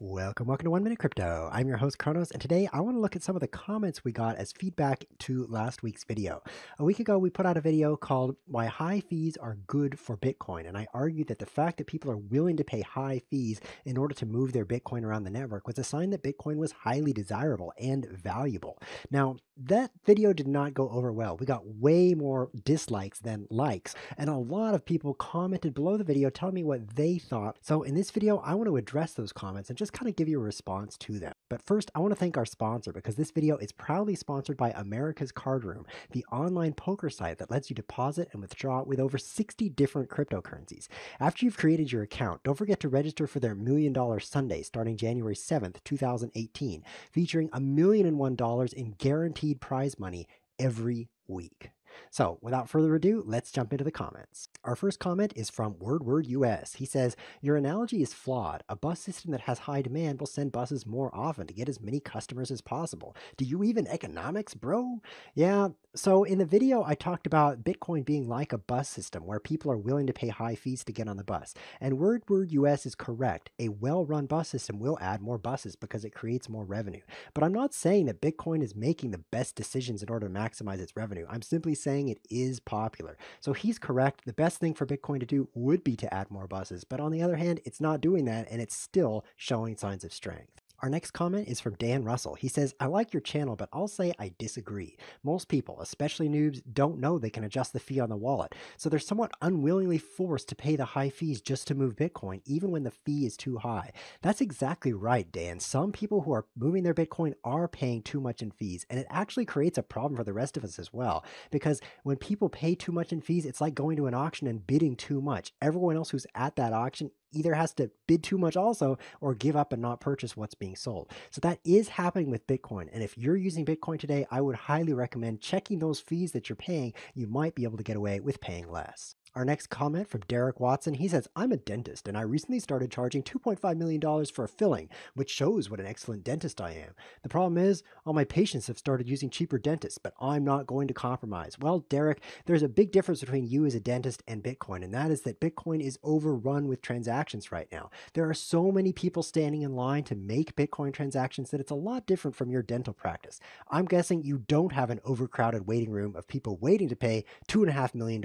Welcome to 1 Minute Crypto. I'm your host Chronos, and today I want to look at some of the comments we got as feedback to last week's video. A week ago, we put out a video called Why High Fees Are Good for Bitcoin, and I argued that the fact that people are willing to pay high fees in order to move their Bitcoin around the network was a sign that Bitcoin was highly desirable and valuable. Now, that video did not go over well. We got way more dislikes than likes, and a lot of people commented below the video telling me what they thought. So in this video, I want to address those comments and just kind of give you a response to them. But first, I want to thank our sponsor because this video is proudly sponsored by America's Card Room, the online poker site that lets you deposit and withdraw with over 60 different cryptocurrencies. After you've created your account, don't forget to register for their $1 Million Sunday starting January 7th, 2018, featuring $1,001,001 in guaranteed prize money every week. So without further ado, let's jump into the comments. Our first comment is from Word US. He says, your analogy is flawed. A bus system that has high demand will send buses more often to get as many customers as possible. Do you even economics, bro? Yeah, so in the video, I talked about Bitcoin being like a bus system where people are willing to pay high fees to get on the bus. And Word US is correct. A well-run bus system will add more buses because it creates more revenue. But I'm not saying that Bitcoin is making the best decisions in order to maximize its revenue. I'm simply saying it is popular. So he's correct. The best thing for Bitcoin to do would be to add more buses. But on the other hand, it's not doing that and it's still showing signs of strength. Our next comment is from Dan Russell. He says, I like your channel, but I'll say I disagree. Most people, especially noobs, don't know they can adjust the fee on the wallet, so they're somewhat unwillingly forced to pay the high fees just to move Bitcoin, even when the fee is too high. That's exactly right, Dan. Some people who are moving their Bitcoin are paying too much in fees, and it actually creates a problem for the rest of us as well, because when people pay too much in fees, it's like going to an auction and bidding too much. Everyone else who's at that auction either has to bid too much also or give up and not purchase what's being sold. So that is happening with Bitcoin. And if you're using Bitcoin today, I would highly recommend checking those fees that you're paying. You might be able to get away with paying less. Our next comment from Derek Watson. He says, I'm a dentist and I recently started charging $2.5 million for a filling, which shows what an excellent dentist I am. The problem is all my patients have started using cheaper dentists, but I'm not going to compromise. Well, Derek, there's a big difference between you as a dentist and Bitcoin, and that is that Bitcoin is overrun with transactions right now. There are so many people standing in line to make Bitcoin transactions that it's a lot different from your dental practice. I'm guessing you don't have an overcrowded waiting room of people waiting to pay $2.5 million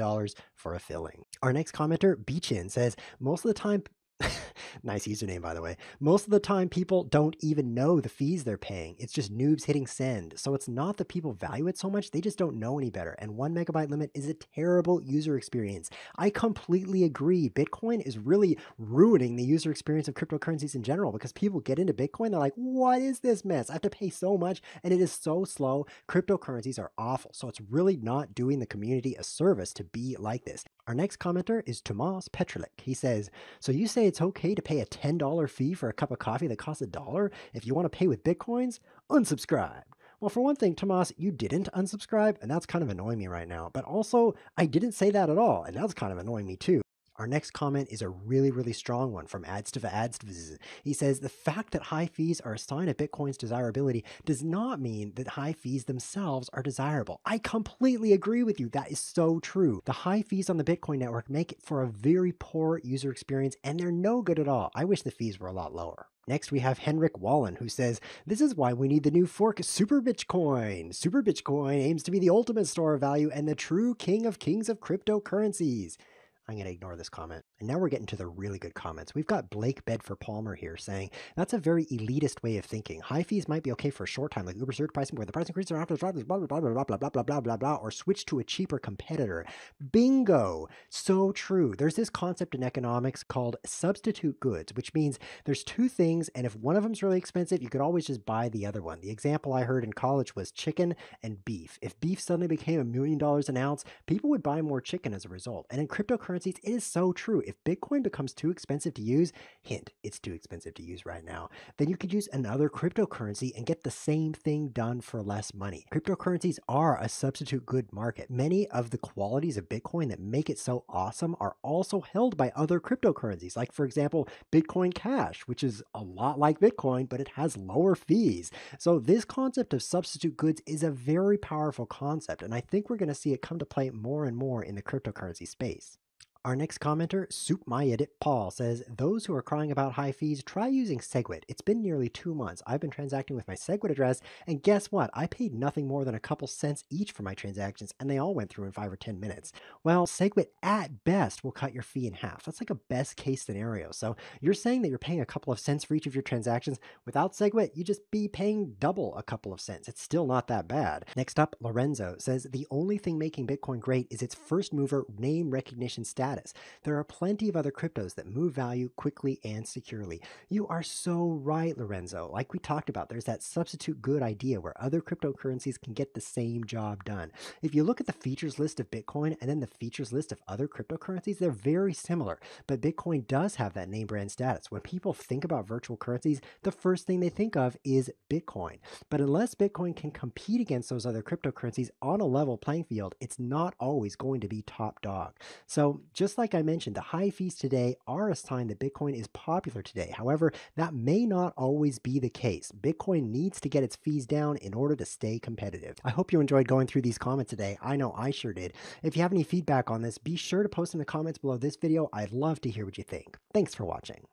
for a filling. Our next commenter, Beachin, says, most of the time, nice username, by the way. Most of the time, people don't even know the fees they're paying. It's just noobs hitting send. So it's not that people value it so much. They just don't know any better. And 1 megabyte limit is a terrible user experience. I completely agree. Bitcoin is really ruining the user experience of cryptocurrencies in general because people get into Bitcoin. They're like, what is this mess? I have to pay so much and it is so slow. Cryptocurrencies are awful. So it's really not doing the community a service to be like this. Our next commenter is Tomas Petrolik. He says, so you say it's okay to pay a $10 fee for a cup of coffee that costs $1 if you want to pay with Bitcoins? Unsubscribe. Well, for one thing, Tomas, you didn't unsubscribe, and that's kind of annoying me right now. But also, I didn't say that at all, and that's kind of annoying me too. Our next comment is a really strong one from Adstv. He says, the fact that high fees are a sign of Bitcoin's desirability does not mean that high fees themselves are desirable. I completely agree with you. That is so true. The high fees on the Bitcoin network make it for a very poor user experience, and they're no good at all. I wish the fees were a lot lower. Next, we have Henrik Wallen, who says, this is why we need the new fork, Super Bitcoin. Super Bitcoin aims to be the ultimate store of value and the true king of kings of cryptocurrencies. I'm going to ignore this comment. And now we're getting to the really good comments. We've got Blake Bedford Palmer here saying, that's a very elitist way of thinking. High fees might be okay for a short time, like Uber surge pricing, where the price increases after blah, blah, blah, blah, blah, blah, blah, blah, blah, blah, blah, or switch to a cheaper competitor. Bingo! So true. There's this concept in economics called substitute goods, which means there's two things, and if one of them's really expensive, you could always just buy the other one. The example I heard in college was chicken and beef. If beef suddenly became $1 million an ounce, people would buy more chicken as a result. And in cryptocurrencies, it is so true. If Bitcoin becomes too expensive to use, hint, it's too expensive to use right now, then you could use another cryptocurrency and get the same thing done for less money. Cryptocurrencies are a substitute good market. Many of the qualities of Bitcoin that make it so awesome are also held by other cryptocurrencies, like for example, Bitcoin Cash, which is a lot like Bitcoin, but it has lower fees. So this concept of substitute goods is a very powerful concept, and I think we're going to see it come to play more and more in the cryptocurrency space. Our next commenter, Soup My Edit Paul, says, those who are crying about high fees, try using SegWit. It's been nearly 2 months. I've been transacting with my SegWit address, and guess what? I paid nothing more than a couple cents each for my transactions, and they all went through in 5 or 10 minutes. Well, SegWit at best will cut your fee in half. That's like a best case scenario. So you're saying that you're paying a couple of cents for each of your transactions. Without SegWit, you just be paying double a couple of cents. It's still not that bad. Next up, Lorenzo says, the only thing making Bitcoin great is its first mover name recognition status. There are plenty of other cryptos that move value quickly and securely. You are so right, Lorenzo. Like we talked about, there's that substitute good idea where other cryptocurrencies can get the same job done. If you look at the features list of Bitcoin and then the features list of other cryptocurrencies, they're very similar. But Bitcoin does have that name brand status. When people think about virtual currencies, the first thing they think of is Bitcoin. But unless Bitcoin can compete against those other cryptocurrencies on a level playing field, it's not always going to be top dog. So just like I mentioned, the high fees today are a sign that Bitcoin is popular today. However, that may not always be the case. Bitcoin needs to get its fees down in order to stay competitive. I hope you enjoyed going through these comments today. I know I sure did. If you have any feedback on this, be sure to post in the comments below this video. I'd love to hear what you think. Thanks for watching.